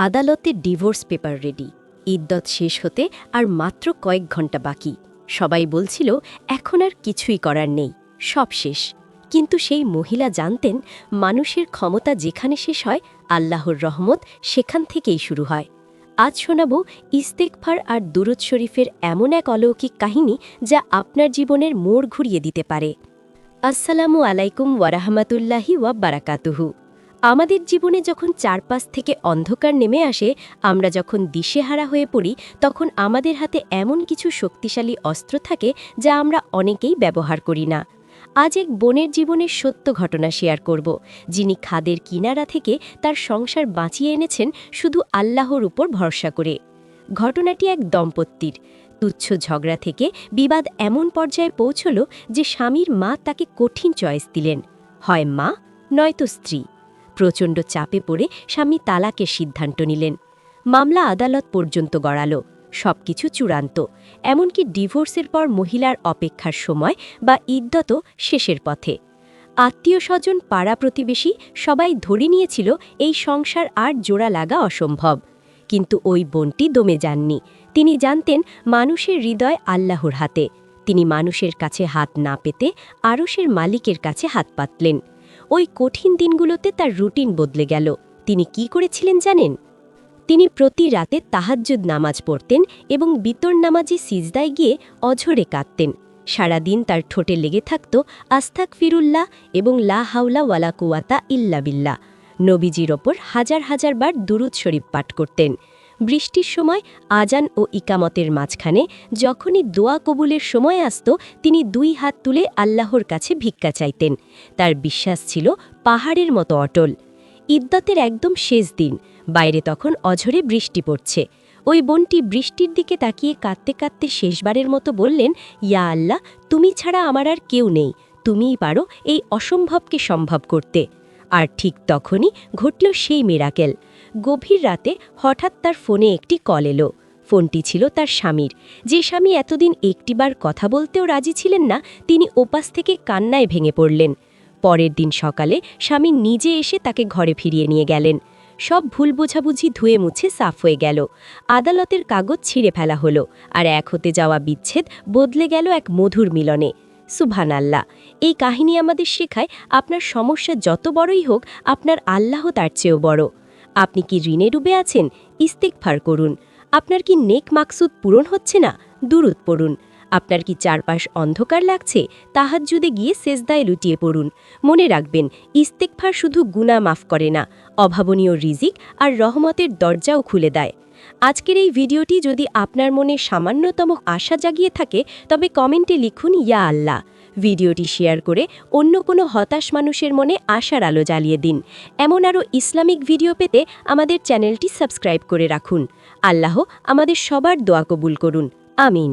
আদালতে divorce paper ready. ইদ্যত শেষ হতে আর মাত্র কয়েক ঘন্টা বাকি। সবাই বলছিল এখন আর কিছুই করার নেই, সব শেষ। কিন্তু সেই মহিলা জানতেন মানুষের ক্ষমতা যেখানে শেষ হয়, আল্লাহর রহমত সেখান থেকেই শুরু হয়। আজ শোনাব ইস্তেগফার আর দুরূদ শরীফের এমন এক অলৌকিক কাহিনী যা আপনার জীবনের মোড় ঘুরিয়ে দিতে পারে। আসসালামু আলাইকুম ওয়ারাহমাতুল্লাহি ওয়া বারাকাতুহু। আমাদের জীবনে যখন চারপাশ থেকে অন্ধকার নেমে আসে, আমরা যখন দিশেহারা হয়ে পড়ি, তখন আমাদের হাতে এমন কিছু শক্তিশালী অস্ত্র থাকে যা আমরা অনেকেই ব্যবহার করি না। আজ এক বোনের জীবনের সত্য ঘটনা শেয়ার করব, যিনি খাদের কিনারা থেকে তার সংসার বাঁচিয়ে এনেছেন শুধু আল্লাহর উপর ভরসা করে। ঘটনাটি এক দম্পতির। তুচ্ছ ঝগড়া থেকে বিবাদ এমন পর্যায়ে পৌঁছল যে স্বামীর মা তাকে কঠিন চয়েস দিলেন, হয় মা নয়তো স্ত্রী। প্রচণ্ড চাপে পড়ে স্বামী তালাকের সিদ্ধান্ত নিলেন। মামলা আদালত পর্যন্ত গড়াল, সবকিছু চূড়ান্ত। এমনকি ডিভোর্সের পর মহিলার অপেক্ষার সময় বা ইদ্যত শেষের পথে। আত্মীয় স্বজন, পাড়া প্রতিবেশী সবাই ধরে নিয়েছিল এই সংসার আর জোড়া লাগা অসম্ভব। কিন্তু ওই বোনটি দমে যাননি। তিনি জানতেন মানুষের হৃদয় আল্লাহর হাতে। তিনি মানুষের কাছে হাত না পেতে আরশের মালিকের কাছে হাত পাতলেন। ওই কঠিন দিনগুলোতে তার রুটিন বদলে গেল। তিনি কি করেছিলেন জানেন? তিনি প্রতি রাতে তাহাজ্জুদ নামাজ পড়তেন এবং বিতর নামাজে সিজদায় গিয়ে অঝরে কাঁদতেন। সারাদিন তার ঠোঁটে লেগে থাকত আস্তাগফিরুল্লাহ এবং লা হাওলা ওয়ালা কুওয়াতা ইল্লা বিল্লাহ। নবীজির ওপর হাজার হাজার বার দুরূদ শরীফ পাঠ করতেন। বৃষ্টির সময় আজান ও ইকামতের মাঝখানে যখনই দোয়া কবুলের সময় আসত, তিনি দুই হাত তুলে আল্লাহর কাছে ভিক্ষা চাইতেন। তার বিশ্বাস ছিল পাহাড়ের মতো অটল। ইদ্যতের একদম শেষ দিন, বাইরে তখন অঝরে বৃষ্টি পড়ছে। ওই বোনটি বৃষ্টির দিকে তাকিয়ে কাঁদতে কাঁদতে শেষবারের মতো বললেন, ইয়া আল্লাহ, তুমি ছাড়া আমার আর কেউ নেই, তুমিই পারো এই অসম্ভবকে সম্ভব করতে। আর ঠিক তখনই ঘটল সেই মিরাকেল। গভীর রাতে হঠাৎ তার ফোনে একটি কল এলো। ফোনটি ছিল তার স্বামীর। যে স্বামী এতদিন একটিবার কথা বলতেও রাজি ছিলেন না, তিনি ওপাশ থেকে কান্নায় ভেঙে পড়লেন। পরের দিন সকালে স্বামী নিজে এসে তাকে ঘরে ফিরিয়ে নিয়ে গেলেন। সব ভুল বোঝাবুঝি ধুয়ে মুছে সাফ হয়ে গেল। আদালতের কাগজ ছিঁড়ে ফেলা হলো, আর এক হতে যাওয়া বিচ্ছেদ বদলে গেল এক মধুর মিলনে। সুবহানাল্লাহ। এই কাহিনী আমাদের শেখায়, আপনার সমস্যা যত বড়ই হোক, আপনার আল্লাহ তার চেয়েও বড়। আপনি কি ঋণে ডুবে আছেন? ইস্তেগফার করুন। আপনার কি নেক মাকসুদ পূরণ হচ্ছে না? দুরূদ পড়ুন। আপনার কি চারপাশ অন্ধকার লাগছে? তাহাজ্জুদে গিয়ে সেজদায় লুটিয়ে পড়ুন। মনে রাখবেন, ইস্তেগফার শুধু গুনাহ মাফ করে না, অভাবনীয় রিজিক আর রহমতের দরজাও খুলে দেয়। আজকের এই ভিডিওটি যদি আপনার মনে সামান্যতম আশা জাগিয়ে থাকে, তবে কমেন্টে লিখুন ইয়া আল্লাহ। ভিডিওটি শেয়ার করে অন্য কোনো হতাশ মানুষের মনে আশার আলো জ্বালিয়ে দিন। এমন আরও ইসলামিক ভিডিও পেতে আমাদের চ্যানেলটি সাবস্ক্রাইব করে রাখুন। আল্লাহ আমাদের সবার দোয়া কবুল করুন। আমিন।